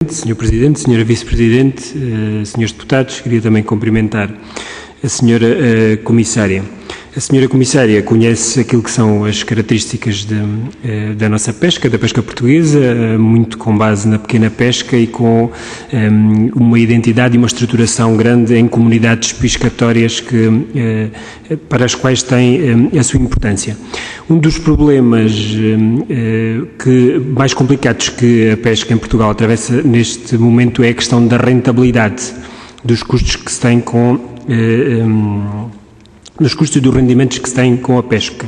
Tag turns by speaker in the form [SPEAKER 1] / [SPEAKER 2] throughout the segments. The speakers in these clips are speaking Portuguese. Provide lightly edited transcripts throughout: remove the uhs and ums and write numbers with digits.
[SPEAKER 1] Presidente, Sr. Presidente, Sra. Vice-Presidente, Srs. Deputados, queria também cumprimentar a Sra. Comissária. A Sra. Comissária conhece aquilo que são as características da nossa pesca, da pesca portuguesa, muito com base na pequena pesca e com uma identidade e uma estruturação grande em comunidades pescatórias para as quais tem a sua importância. Um dos problemas mais complicados que a pesca em Portugal atravessa neste momento é a questão da rentabilidade, dos custos que se tem dos custos e dos rendimentos que se têm com a pesca.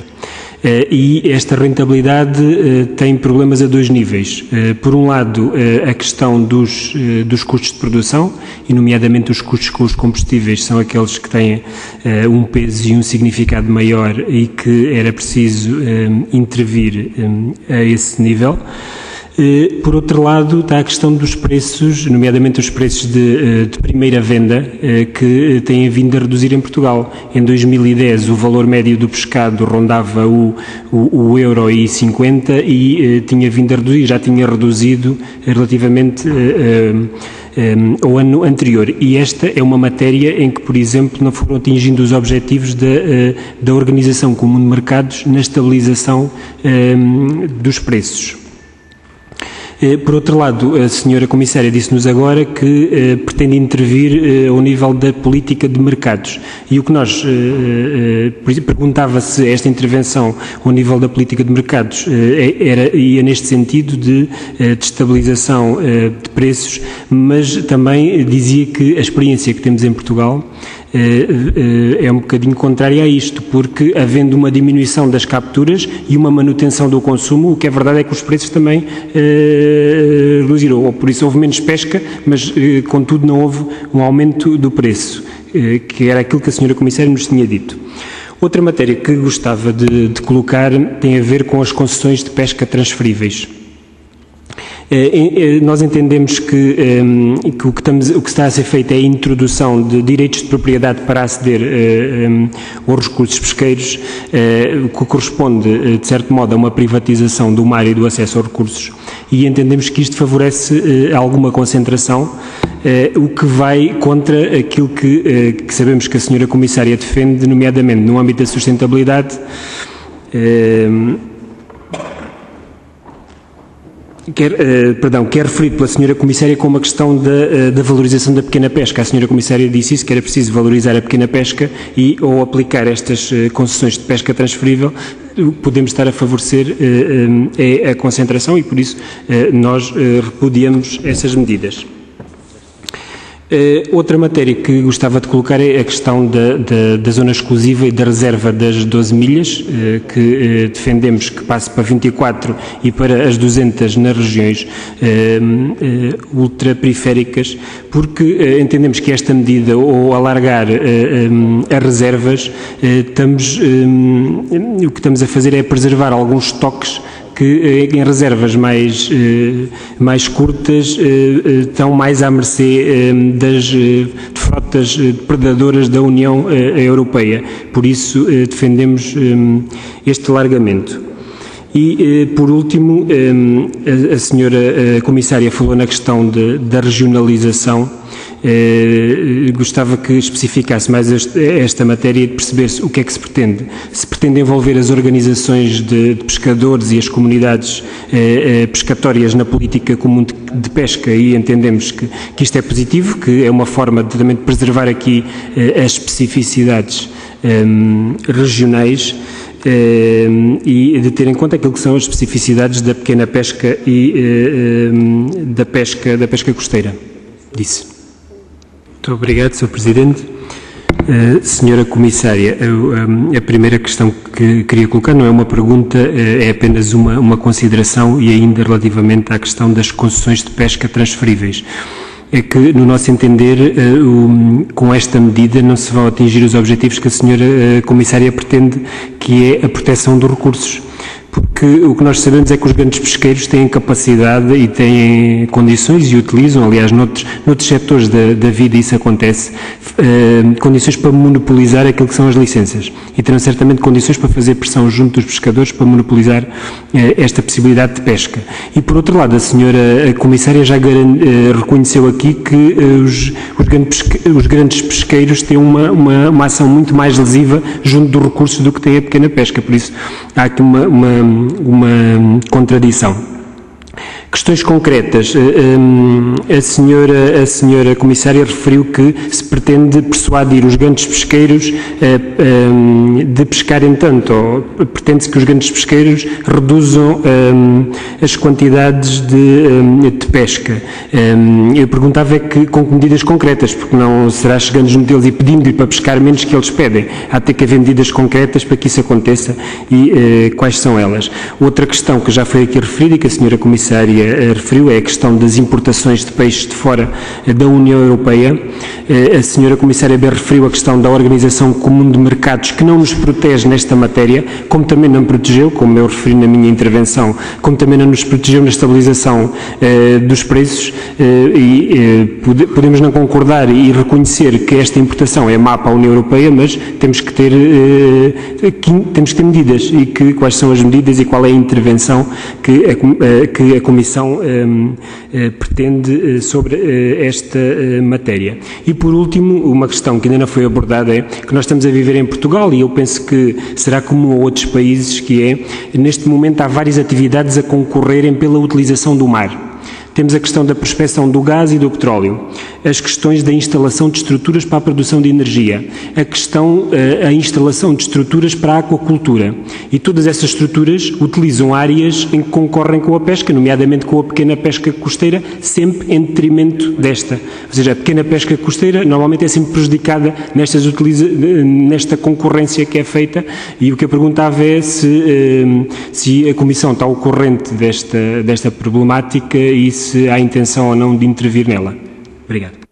[SPEAKER 1] E esta rentabilidade tem problemas a dois níveis. Por um lado, a questão dos custos de produção, e nomeadamente os custos com os combustíveis, são aqueles que têm um peso e um significado maior e que era preciso intervir a esse nível. Por outro lado, está a questão dos preços, nomeadamente os preços de primeira venda, que têm vindo a reduzir em Portugal. Em 2010, o valor médio do pescado rondava o €1,50 e tinha vindo a reduzir, já tinha reduzido relativamente ao ano anterior. E esta é uma matéria em que, por exemplo, não foram atingindo os objetivos da Organização Comum de Mercados na estabilização dos preços. Por outro lado, a Sra. Comissária disse-nos agora que pretende intervir ao nível da política de mercados. E o que nós perguntava se esta intervenção ao nível da política de mercados ia neste sentido de estabilização de preços, mas também dizia que a experiência que temos em Portugal é um bocadinho contrária a isto, porque havendo uma diminuição das capturas e uma manutenção do consumo, o que é verdade é que os preços também reduziram, ou por isso houve menos pesca, mas contudo não houve um aumento do preço, que era aquilo que a Sra. Comissária nos tinha dito. Outra matéria que gostava de colocar tem a ver com as concessões de pesca transferíveis. Nós entendemos que o que está a ser feito é a introdução de direitos de propriedade para aceder aos recursos pesqueiros, o que corresponde, de certo modo, a uma privatização do mar e do acesso aos recursos, e entendemos que isto favorece alguma concentração, o que vai contra aquilo que sabemos que a Sra. Comissária defende, nomeadamente no âmbito da sustentabilidade. Quer referido pela Sra. Comissária como a questão da valorização da pequena pesca. A Sra. Comissária disse isso, que era preciso valorizar a pequena pesca e, ao aplicar estas concessões de pesca transferível, podemos estar a favorecer a concentração e, por isso, nós repudiamos essas medidas. Outra matéria que gostava de colocar é a questão da zona exclusiva e da reserva das 12 milhas, que defendemos que passe para 24 e para as 200 nas regiões ultraperiféricas, porque entendemos que esta medida, ou alargar as reservas, o que estamos a fazer é preservar alguns estoques que em reservas mais curtas estão mais à mercê de frotas depredadoras da União Europeia. Por isso defendemos este alargamento. E, por último, a Sra. Comissária falou na questão da regionalização. Gostava que especificasse mais esta matéria e de perceber-se o que é que se pretende. Se pretende envolver as organizações de pescadores e as comunidades pescatórias na política comum de pesca, e entendemos que isto é positivo, que é uma forma de também preservar aqui as especificidades regionais e de ter em conta aquilo que são as especificidades da pequena pesca e da pesca costeira. Disse. Muito obrigado, Sr. Presidente. Sra. Comissária, a primeira questão que queria colocar não é uma pergunta, é apenas uma consideração, e ainda relativamente à questão das concessões de pesca transferíveis. É que, no nosso entender, com esta medida não se vão atingir os objetivos que a Sra. Comissária pretende, que é a proteção dos recursos. Porque que o que nós sabemos é que os grandes pesqueiros têm capacidade e têm condições e utilizam, aliás, noutros setores da vida isso acontece, condições para monopolizar aquilo que são as licenças. E terão certamente condições para fazer pressão junto dos pescadores para monopolizar esta possibilidade de pesca. E, por outro lado, a senhora Comissária já reconheceu aqui que os grandes pesqueiros têm uma ação muito mais lesiva junto dos recursos do que tem a pequena pesca. Por isso, há aqui uma contradição. Questões concretas. A senhora Comissária referiu que se pretende persuadir os grandes pesqueiros de pescarem tanto, ou pretende-se que os grandes pesqueiros reduzam as quantidades de pesca. Eu perguntava com que medidas concretas, porque não será chegando junto deles e pedindo-lhe para pescar menos que eles pedem. Há de ter que haver medidas concretas para que isso aconteça e quais são elas. Outra questão que já foi aqui referida e que a senhora Comissária referiu é a questão das importações de peixes de fora da União Europeia. A senhora Comissária bem referiu a questão da Organização Comum de Mercados, que não nos protege nesta matéria, como também não protegeu, como eu referi na minha intervenção, como também não nos protegeu na estabilização dos preços, e podemos não concordar e reconhecer que esta importação é má para a União Europeia, mas temos que ter medidas e quais são as medidas e qual é a intervenção que a Comissão pretende sobre esta matéria. E por último, uma questão que ainda não foi abordada é que nós estamos a viver em Portugal e eu penso que será comum a outros países, que é, neste momento há várias atividades a concorrerem pela utilização do mar. Temos a questão da prospecção do gás e do petróleo, as questões da instalação de estruturas para a produção de energia, a instalação de estruturas para a aquacultura. E todas essas estruturas utilizam áreas em que concorrem com a pesca, nomeadamente com a pequena pesca costeira, sempre em detrimento desta. Ou seja, a pequena pesca costeira normalmente é sempre prejudicada nesta concorrência que é feita, e o que eu perguntava é se a Comissão está ao corrente desta problemática e se há intenção ou não de intervir nela. Obrigado.